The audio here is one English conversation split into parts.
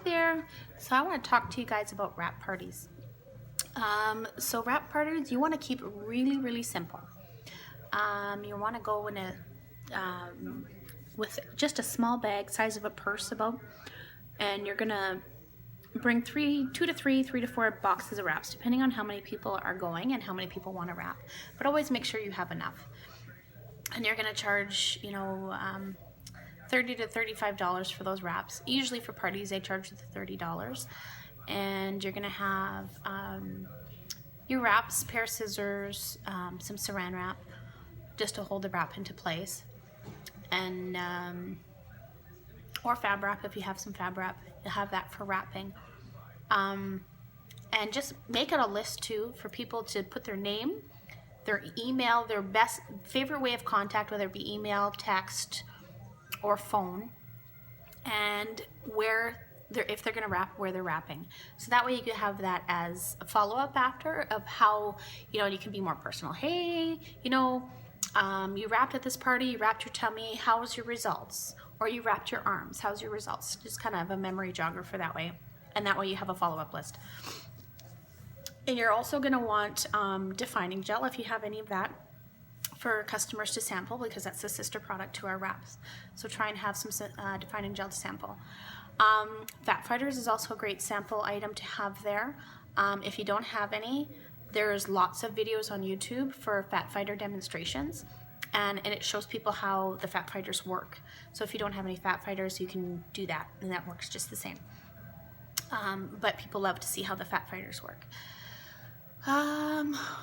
there. So I want to talk to you guys about wrap parties. So wrap parties, you want to keep it really, really simple. You want to go in a with just a small bag, size of a purse about, and you're gonna bring 2 to 3 to 4 boxes of wraps, depending on how many people are going and how many people want to wrap. But always make sure you have enough. And you're gonna charge, $30 to $35 for those wraps. Usually for parties, they charge $30. And you're gonna have your wraps, pair of scissors, some saran wrap, just to hold the wrap into place, and or fab wrap if you have some fab wrap. You'll have that for wrapping. And just make it a list too for people to put their name, their email, their favorite way of contact, whether it be email, text, or phone, and if they're going to wrap, where they're wrapping. So that way you can have that as a follow-up after of how, you can be more personal. Hey, you wrapped at this party, you wrapped your tummy, how was your results? Or you wrapped your arms, how's your results? Just kind of a memory jogger for that way. And that way you have a follow-up list. And you're also going to want defining gel, if you have any of that, for customers to sample, because that's the sister product to our wraps. So try and have some defining gel to sample. Fat Fighters is also a great sample item to have there. If you don't have any, there's lots of videos on YouTube for Fat Fighter demonstrations, and it shows people how the Fat Fighters work. So if you don't have any Fat Fighters, you can do that, and that works just the same. But people love to see how the Fat Fighters work.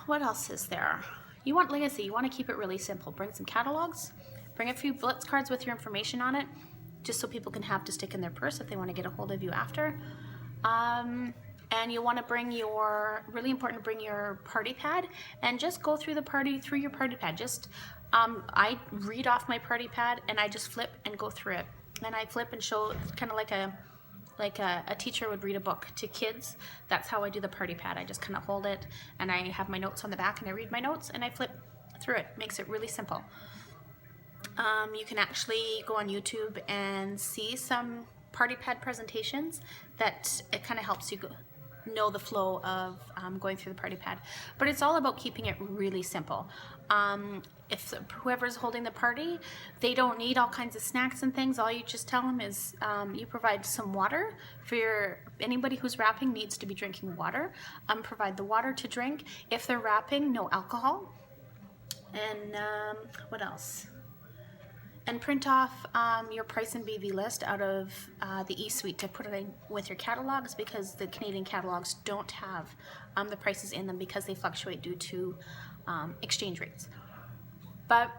What else is there? Like I say, you want to keep it really simple. Bring some catalogs, bring a few Blitz cards with your information on it, just so people can have to stick in their purse if they want to get a hold of you after. And you want to bring really important to bring your party pad, and just go through your party pad. I read off my party pad, and I just flip and go through it. And I flip and show, kind of like a teacher would read a book to kids. That's how I do the party pad. I just kind of hold it, and I have my notes on the back, and I read my notes, and I flip through it. Makes it really simple. You can actually go on YouTube and see some party pad presentations that it kind of helps you know the flow of going through the party pad. But it's all about keeping it really simple. If whoever's holding the party, they don't need all kinds of snacks and things. All you just tell them is you provide some water for anybody who's wrapping needs to be drinking water. Provide the water to drink. If they're wrapping, no alcohol. And what else? And print off your price and BV list out of the eSuite to put it in with your catalogs, because the Canadian catalogs don't have the prices in them because they fluctuate due to exchange rates. But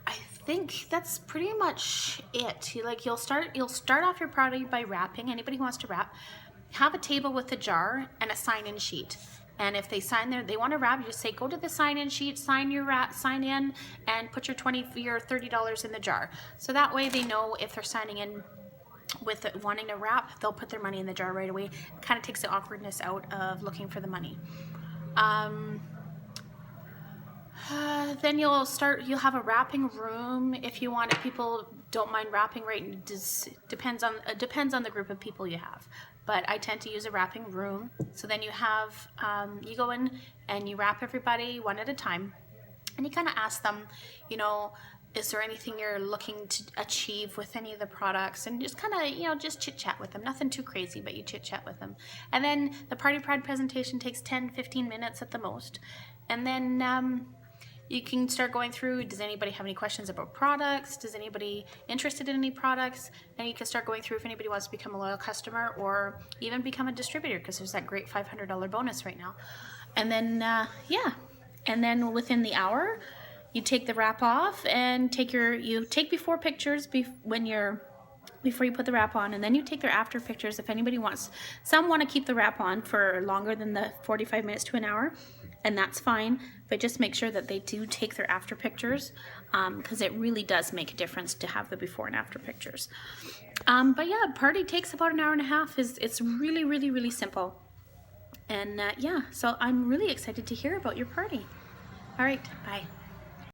I think that's pretty much it. You'll start off your party by wrapping. Anybody who wants to wrap, have a table with a jar and a sign-in sheet. And if they they want to wrap, you just say, go to the sign-in sheet, sign in, and put your $30 in the jar. So that way they know if they're signing in with wanting to wrap, they'll put their money in the jar right away. It kind of takes the awkwardness out of looking for the money. Then you'll have a wrapping room if you want. If people don't mind wrapping, right? It depends on the group of people you have. But I tend to use a wrapping room. So then you have, you go in and you wrap everybody one at a time. And you kind of ask them, is there anything you're looking to achieve with any of the products? And just kind of, just chit chat with them. Nothing too crazy, but you chit chat with them. And then the party pride presentation takes 10-15 minutes at the most. And then you can start going through, does anybody have any questions about products? Does anybody interested in any products? And you can start going through if anybody wants to become a loyal customer or even become a distributor, because there's that great $500 bonus right now. And then, and then within the hour, you take the wrap off and you take before pictures before you put the wrap on, and then you take their after pictures if anybody wants. Some want to keep the wrap on for longer than the 45 minutes to an hour, and that's fine, but just make sure that they do take their after pictures, because it really does make a difference to have the before and after pictures. But yeah, party takes about an hour and a half. It's really, really, really simple. And so I'm really excited to hear about your party. All right, bye.